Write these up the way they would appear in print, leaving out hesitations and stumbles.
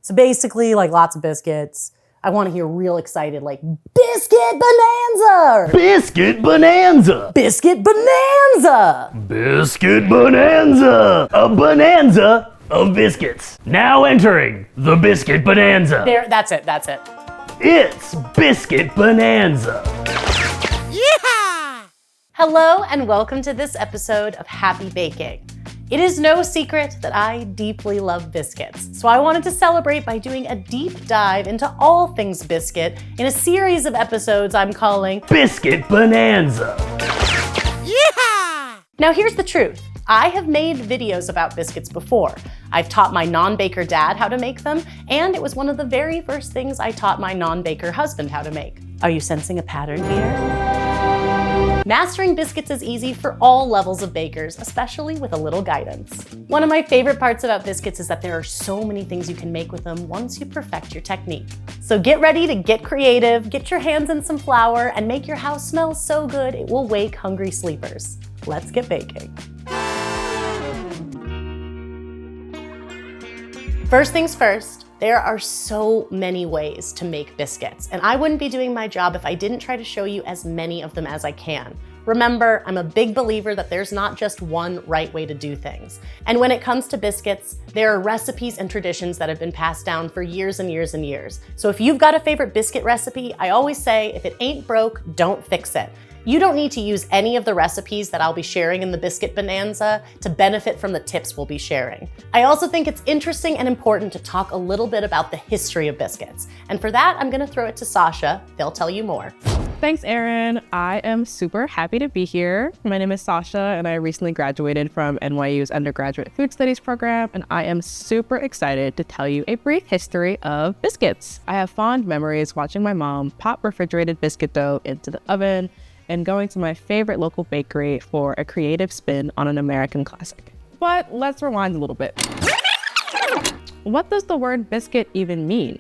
So basically, like lots of biscuits. I want to hear real excited, like, Biscuit Bonanza! Biscuit Bonanza! Biscuit Bonanza! Biscuit Bonanza! A bonanza of biscuits. Now entering the Biscuit Bonanza. There, that's it. It's Biscuit Bonanza. Yeah! Hello and welcome to this episode of Happy Baking. It is no secret that I deeply love biscuits, so I wanted to celebrate by doing a deep dive into all things biscuit in a series of episodes I'm calling Biscuit Bonanza. Yeah! Now here's the truth. I have made videos about biscuits before. I've taught my non-baker dad how to make them, and it was one of the very first things I taught my non-baker husband how to make. Are you sensing a pattern here? Mastering biscuits is easy for all levels of bakers, especially with a little guidance. One of my favorite parts about biscuits is that there are so many things you can make with them once you perfect your technique. So get ready to get creative, get your hands in some flour, and make your house smell so good it will wake hungry sleepers. Let's get baking. First things first, there are so many ways to make biscuits, and I wouldn't be doing my job if I didn't try to show you as many of them as I can. Remember, I'm a big believer that there's not just one right way to do things. And when it comes to biscuits, there are recipes and traditions that have been passed down for years and years and years. So if you've got a favorite biscuit recipe, I always say, if it ain't broke, don't fix it. You don't need to use any of the recipes that I'll be sharing in the Biscuit Bonanza to benefit from the tips we'll be sharing. I also think it's interesting and important to talk a little bit about the history of biscuits. And for that, I'm gonna throw it to Sasha. They'll tell you more. Thanks, Erin. I am super happy to be here. My name is Sasha, and I recently graduated from NYU's undergraduate food studies program, and I am super excited to tell you a brief history of biscuits. I have fond memories watching my mom pop refrigerated biscuit dough into the oven and going to my favorite local bakery for a creative spin on an American classic. But let's rewind a little bit. What does the word biscuit even mean?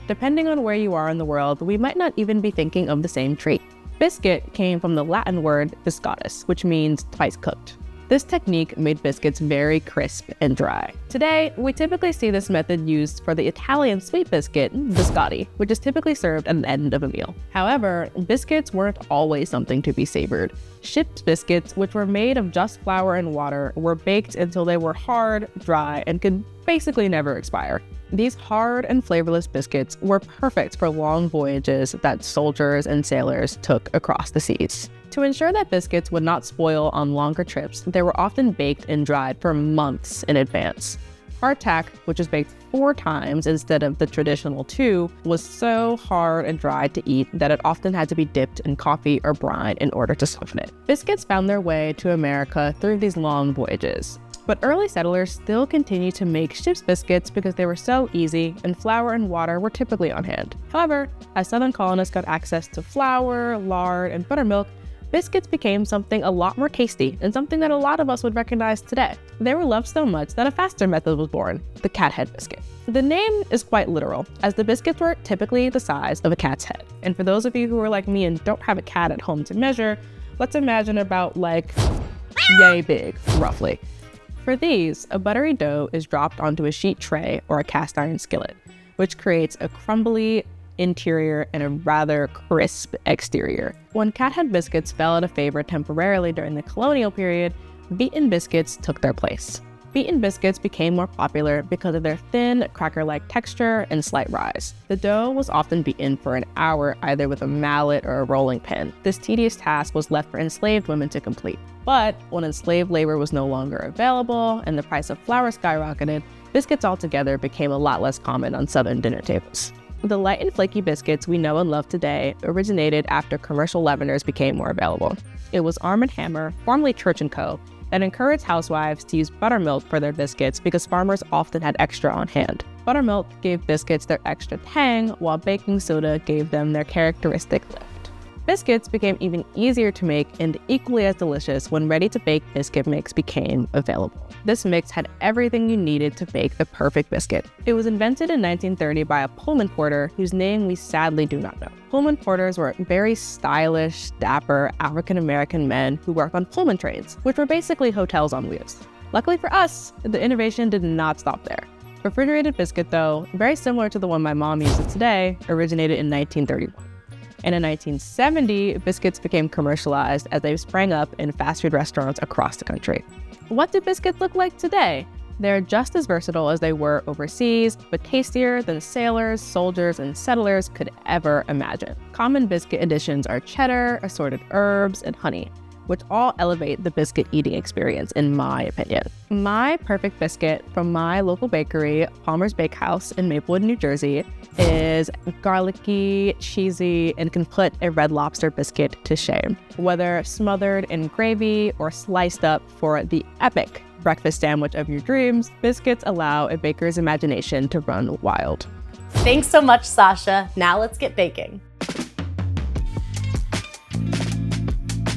Depending on where you are in the world, we might not even be thinking of the same treat. Biscuit came from the Latin word biscatus, which means twice cooked. This technique made biscuits very crisp and dry. Today, we typically see this method used for the Italian sweet biscuit, biscotti, which is typically served at the end of a meal. However, biscuits weren't always something to be savored. Shipped biscuits, which were made of just flour and water, were baked until they were hard, dry, and could basically never expire. These hard and flavorless biscuits were perfect for long voyages that soldiers and sailors took across the seas. To ensure that biscuits would not spoil on longer trips, they were often baked and dried for months in advance. Hardtack, which is baked 4 times instead of the traditional 2, was so hard and dry to eat that it often had to be dipped in coffee or brine in order to soften it. Biscuits found their way to America through these long voyages. But early settlers still continued to make ship's biscuits because they were so easy and flour and water were typically on hand. However, as southern colonists got access to flour, lard, and buttermilk, biscuits became something a lot more tasty and something that a lot of us would recognize today. They were loved so much that a faster method was born, the cat head biscuit. The name is quite literal, as the biscuits were typically the size of a cat's head. And for those of you who are like me and don't have a cat at home to measure, let's imagine about like yay big, roughly. For these, a buttery dough is dropped onto a sheet tray or a cast iron skillet, which creates a crumbly interior and a rather crisp exterior. When cathead biscuits fell out of favor temporarily during the colonial period, beaten biscuits took their place. Beaten biscuits became more popular because of their thin, cracker-like texture and slight rise. The dough was often beaten for an hour either with a mallet or a rolling pin. This tedious task was left for enslaved women to complete. But when enslaved labor was no longer available and the price of flour skyrocketed, biscuits altogether became a lot less common on southern dinner tables. The light and flaky biscuits we know and love today originated after commercial leaveners became more available. It was Arm & Hammer, formerly Church & Co., that encouraged housewives to use buttermilk for their biscuits because farmers often had extra on hand. Buttermilk gave biscuits their extra tang, while baking soda gave them their characteristic lift. Biscuits became even easier to make and equally as delicious when ready-to-bake biscuit mix became available. This mix had everything you needed to bake the perfect biscuit. It was invented in 1930 by a Pullman porter whose name we sadly do not know. Pullman porters were very stylish, dapper African-American men who worked on Pullman trains, which were basically hotels on wheels. Luckily for us, the innovation did not stop there. Refrigerated biscuit, though, very similar to the one my mom uses today, originated in 1931. And in 1970, biscuits became commercialized as they sprang up in fast food restaurants across the country. What do biscuits look like today? They're just as versatile as they were overseas, but tastier than sailors, soldiers, and settlers could ever imagine. Common biscuit additions are cheddar, assorted herbs, and honey, which all elevate the biscuit eating experience, in my opinion. My perfect biscuit from my local bakery, Palmer's Bakehouse in Maplewood, New Jersey, is garlicky, cheesy, and can put a Red Lobster biscuit to shame. Whether smothered in gravy or sliced up for the epic breakfast sandwich of your dreams, biscuits allow a baker's imagination to run wild. Thanks so much, Sasha. Now let's get baking.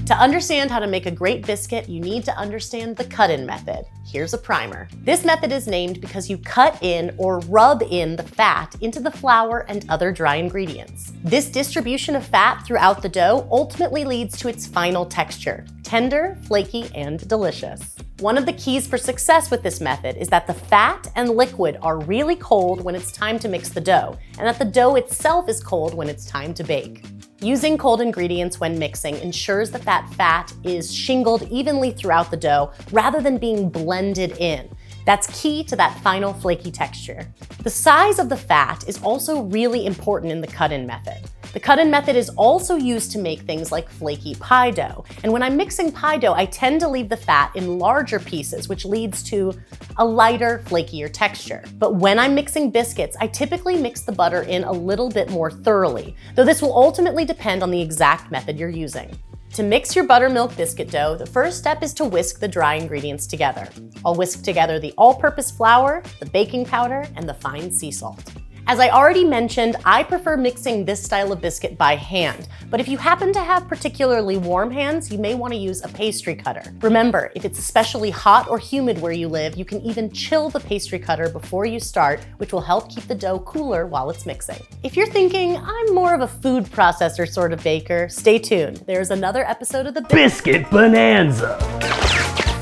To understand how to make a great biscuit, you need to understand the cut-in method. Here's a primer. This method is named because you cut in or rub in the fat into the flour and other dry ingredients. This distribution of fat throughout the dough ultimately leads to its final texture: tender, flaky, and delicious. One of the keys for success with this method is that the fat and liquid are really cold when it's time to mix the dough, and that the dough itself is cold when it's time to bake. Using cold ingredients when mixing ensures that that fat is shingled evenly throughout the dough rather than being blended in. That's key to that final flaky texture. The size of the fat is also really important in the cut-in method. The cut-in method is also used to make things like flaky pie dough. And when I'm mixing pie dough, I tend to leave the fat in larger pieces, which leads to a lighter, flakier texture. But when I'm mixing biscuits, I typically mix the butter in a little bit more thoroughly, though this will ultimately depend on the exact method you're using. To mix your buttermilk biscuit dough, the first step is to whisk the dry ingredients together. I'll whisk together the all-purpose flour, the baking powder, and the fine sea salt. As I already mentioned, I prefer mixing this style of biscuit by hand, but if you happen to have particularly warm hands, you may want to use a pastry cutter. Remember, if it's especially hot or humid where you live, you can even chill the pastry cutter before you start, which will help keep the dough cooler while it's mixing. If you're thinking, I'm more of a food processor sort of baker, stay tuned. There's another episode of the Biscuit Bonanza.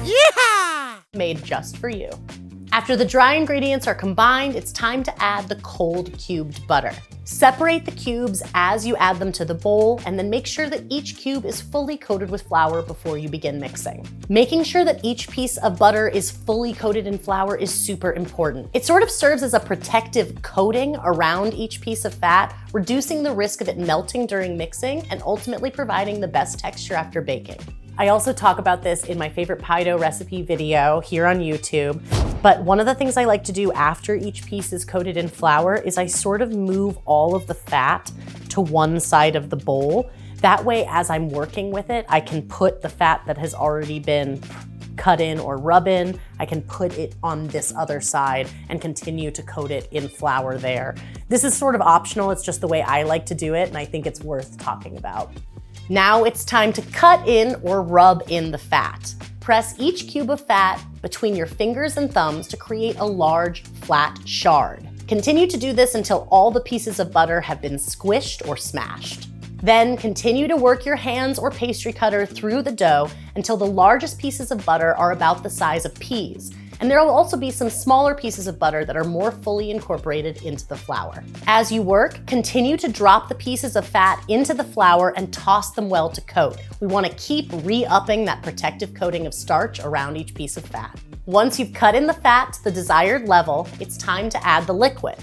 Yeah! Made just for you. After the dry ingredients are combined, it's time to add the cold cubed butter. Separate the cubes as you add them to the bowl, and then make sure that each cube is fully coated with flour before you begin mixing. Making sure that each piece of butter is fully coated in flour is super important. It sort of serves as a protective coating around each piece of fat, reducing the risk of it melting during mixing and ultimately providing the best texture after baking. I also talk about this in my favorite pie dough recipe video here on YouTube. But one of the things I like to do after each piece is coated in flour is I sort of move all of the fat to one side of the bowl. That way, as I'm working with it, I can put the fat that has already been cut in or rub in, I can put it on this other side and continue to coat it in flour there. This is sort of optional, it's just the way I like to do it, and I think it's worth talking about. Now it's time to cut in or rub in the fat. Press each cube of fat between your fingers and thumbs to create a large, flat shard. Continue to do this until all the pieces of butter have been squished or smashed. Then continue to work your hands or pastry cutter through the dough until the largest pieces of butter are about the size of peas. And there will also be some smaller pieces of butter that are more fully incorporated into the flour. As you work, continue to drop the pieces of fat into the flour and toss them well to coat. We want to keep re-upping that protective coating of starch around each piece of fat. Once you've cut in the fat to the desired level, it's time to add the liquid.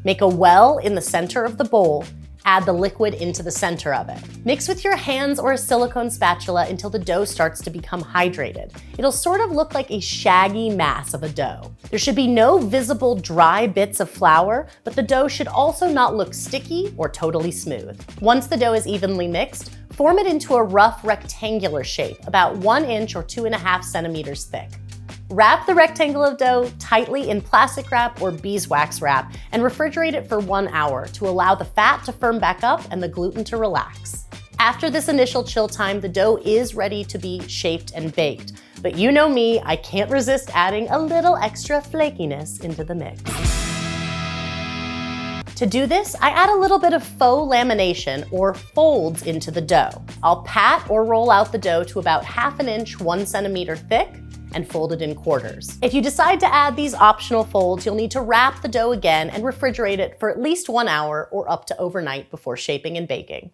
Make a well in the center of the bowl. Add the liquid into the center of it. Mix with your hands or a silicone spatula until the dough starts to become hydrated. It'll sort of look like a shaggy mass of a dough. There should be no visible dry bits of flour, but the dough should also not look sticky or totally smooth. Once the dough is evenly mixed, form it into a rough rectangular shape, about 1 inch or 2.5 centimeters thick. Wrap the rectangle of dough tightly in plastic wrap or beeswax wrap and refrigerate it for 1 hour to allow the fat to firm back up and the gluten to relax. After this initial chill time, the dough is ready to be shaped and baked. But you know me, I can't resist adding a little extra flakiness into the mix. To do this, I add a little bit of faux lamination or folds into the dough. I'll pat or roll out the dough to about 1/2 inch, 1 centimeter thick, and folded in quarters. If you decide to add these optional folds, you'll need to wrap the dough again and refrigerate it for at least 1 hour or up to overnight before shaping and baking.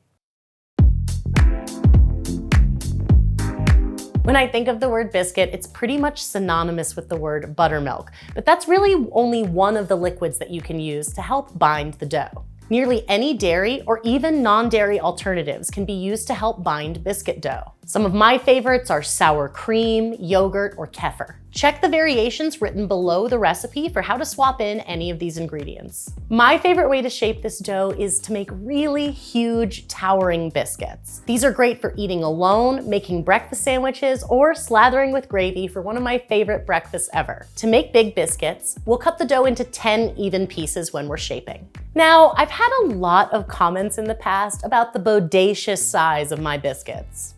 When I think of the word biscuit, it's pretty much synonymous with the word buttermilk, but that's really only one of the liquids that you can use to help bind the dough. Nearly any dairy or even non-dairy alternatives can be used to help bind biscuit dough. Some of my favorites are sour cream, yogurt, or kefir. Check the variations written below the recipe for how to swap in any of these ingredients. My favorite way to shape this dough is to make really huge, towering biscuits. These are great for eating alone, making breakfast sandwiches, or slathering with gravy for one of my favorite breakfasts ever. To make big biscuits, we'll cut the dough into 10 even pieces when we're shaping. Now, I've had a lot of comments in the past about the bodacious size of my biscuits.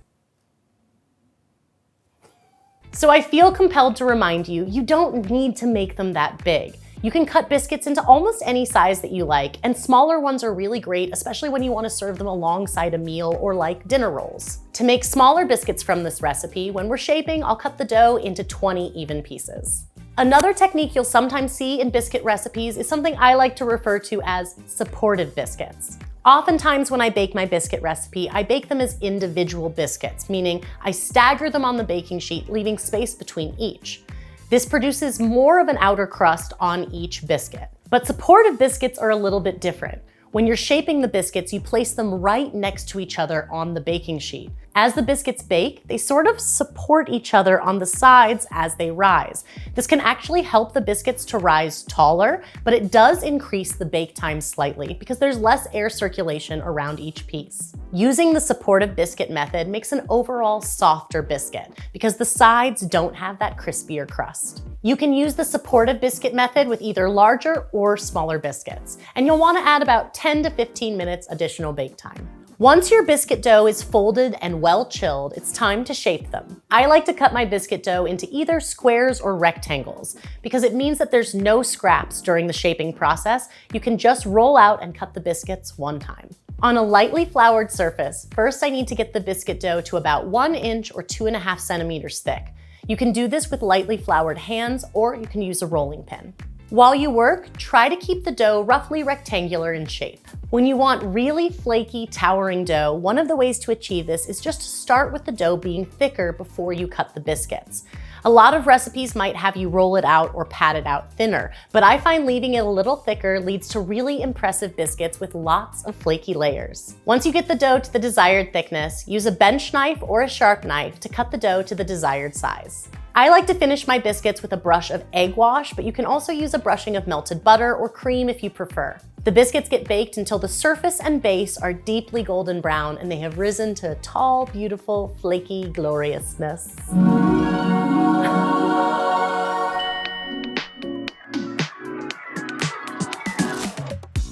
So I feel compelled to remind you, you don't need to make them that big. You can cut biscuits into almost any size that you like, and smaller ones are really great, especially when you want to serve them alongside a meal or like dinner rolls. To make smaller biscuits from this recipe, when we're shaping, I'll cut the dough into 20 even pieces. Another technique you'll sometimes see in biscuit recipes is something I like to refer to as supported biscuits. Oftentimes when I bake my biscuit recipe, I bake them as individual biscuits, meaning I stagger them on the baking sheet, leaving space between each. This produces more of an outer crust on each biscuit. But supportive biscuits are a little bit different. When you're shaping the biscuits, you place them right next to each other on the baking sheet. As the biscuits bake, they sort of support each other on the sides as they rise. This can actually help the biscuits to rise taller, but it does increase the bake time slightly because there's less air circulation around each piece. Using the supportive biscuit method makes an overall softer biscuit because the sides don't have that crispier crust. You can use the supportive biscuit method with either larger or smaller biscuits, and you'll want to add about 10 to 15 minutes additional bake time. Once your biscuit dough is folded and well chilled, it's time to shape them. I like to cut my biscuit dough into either squares or rectangles because it means that there's no scraps during the shaping process. You can just roll out and cut the biscuits one time. On a lightly floured surface, first I need to get the biscuit dough to about 1 inch or 2.5 centimeters thick. You can do this with lightly floured hands, or you can use a rolling pin. While you work, try to keep the dough roughly rectangular in shape. When you want really flaky, towering dough, one of the ways to achieve this is just to start with the dough being thicker before you cut the biscuits. A lot of recipes might have you roll it out or pat it out thinner, but I find leaving it a little thicker leads to really impressive biscuits with lots of flaky layers. Once you get the dough to the desired thickness, use a bench knife or a sharp knife to cut the dough to the desired size. I like to finish my biscuits with a brush of egg wash, but you can also use a brushing of melted butter or cream if you prefer. The biscuits get baked until the surface and base are deeply golden brown and they have risen to tall, beautiful, flaky gloriousness.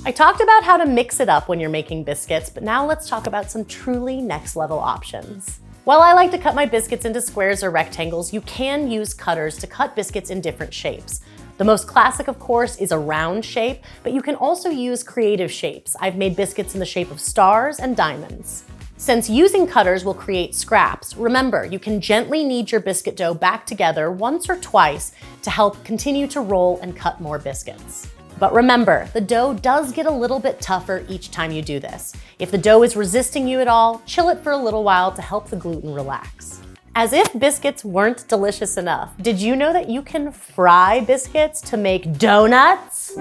I talked about how to mix it up when you're making biscuits, but now let's talk about some truly next level options. While I like to cut my biscuits into squares or rectangles, you can use cutters to cut biscuits in different shapes. The most classic, of course, is a round shape, but you can also use creative shapes. I've made biscuits in the shape of stars and diamonds. Since using cutters will create scraps, remember, you can gently knead your biscuit dough back together once or twice to help continue to roll and cut more biscuits. But remember, the dough does get a little bit tougher each time you do this. If the dough is resisting you at all, chill it for a little while to help the gluten relax. As if biscuits weren't delicious enough, did you know that you can fry biscuits to make donuts?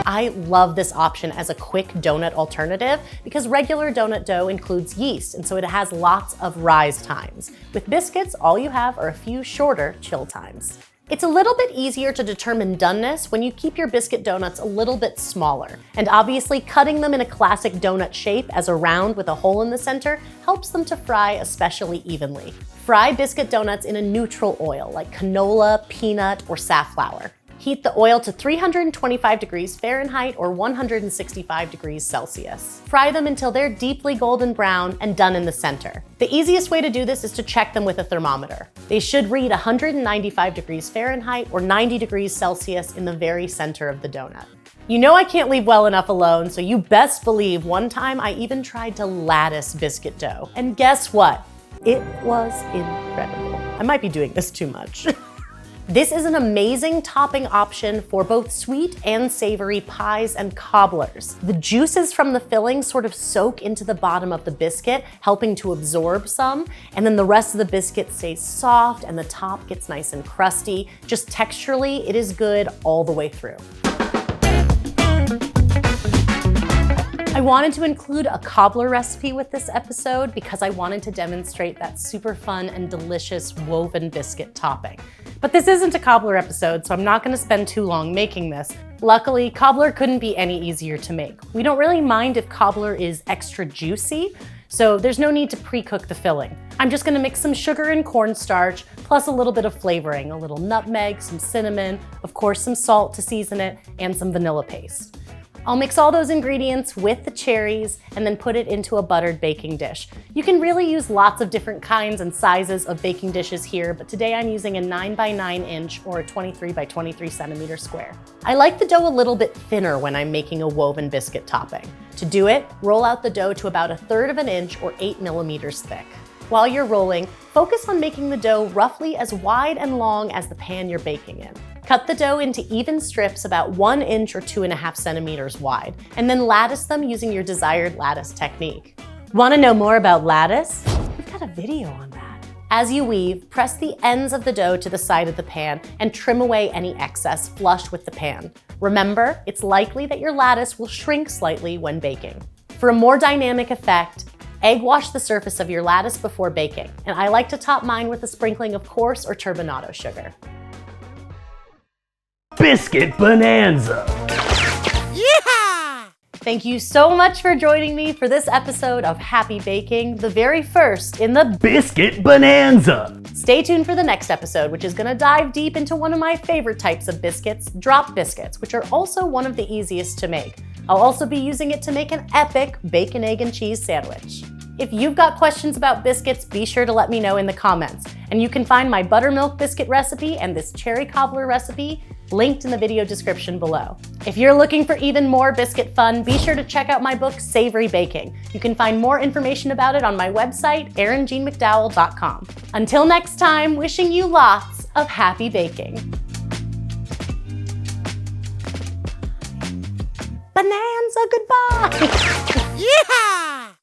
I love this option as a quick donut alternative because regular donut dough includes yeast, and so it has lots of rise times. With biscuits, all you have are a few shorter chill times. It's a little bit easier to determine doneness when you keep your biscuit donuts a little bit smaller. And obviously, cutting them in a classic donut shape as a round with a hole in the center helps them to fry especially evenly. Fry biscuit donuts in a neutral oil like canola, peanut, or safflower. Heat the oil to 325 degrees Fahrenheit or 165 degrees Celsius. Fry them until they're deeply golden brown and done in the center. The easiest way to do this is to check them with a thermometer. They should read 195 degrees Fahrenheit or 90 degrees Celsius in the very center of the donut. You know I can't leave well enough alone, so you best believe one time I even tried to lattice biscuit dough. And guess what? It was incredible. I might be doing this too much. This is an amazing topping option for both sweet and savory pies and cobblers. The juices from the filling sort of soak into the bottom of the biscuit, helping to absorb some, and then the rest of the biscuit stays soft and the top gets nice and crusty. Just texturally, it is good all the way through. I wanted to include a cobbler recipe with this episode because I wanted to demonstrate that super fun and delicious woven biscuit topping. But this isn't a cobbler episode, so I'm not gonna spend too long making this. Luckily, cobbler couldn't be any easier to make. We don't really mind if cobbler is extra juicy, so there's no need to pre-cook the filling. I'm just gonna mix some sugar and cornstarch, plus a little bit of flavoring, a little nutmeg, some cinnamon, of course some salt to season it, and some vanilla paste. I'll mix all those ingredients with the cherries and then put it into a buttered baking dish. You can really use lots of different kinds and sizes of baking dishes here, but today I'm using a 9x9 inch or a 23x23 centimeter square. I like the dough a little bit thinner when I'm making a woven biscuit topping. To do it, roll out the dough to about 1/3 of an inch or 8 millimeters thick. While you're rolling, focus on making the dough roughly as wide and long as the pan you're baking in. Cut the dough into even strips about 1 inch or 2.5 centimeters wide, and then lattice them using your desired lattice technique. Want to know more about lattice? We've got a video on that. As you weave, press the ends of the dough to the side of the pan and trim away any excess flush with the pan. Remember, it's likely that your lattice will shrink slightly when baking. For a more dynamic effect, egg wash the surface of your lattice before baking, and I like to top mine with a sprinkling of coarse or turbinado sugar. Biscuit Bonanza! Yeah! Thank you so much for joining me for this episode of Happy Baking, the very first in the Biscuit Bonanza! Stay tuned for the next episode, which is gonna dive deep into one of my favorite types of biscuits, drop biscuits, which are also one of the easiest to make. I'll also be using it to make an epic bacon, egg, and cheese sandwich. If you've got questions about biscuits, be sure to let me know in the comments. And you can find my buttermilk biscuit recipe and this cherry cobbler recipe linked in the video description below. If you're looking for even more biscuit fun, be sure to check out my book, Savory Baking. You can find more information about it on my website, ErinJeanneMcDowell.com. Until next time, wishing you lots of happy baking. Bonanza, goodbye! Yeah!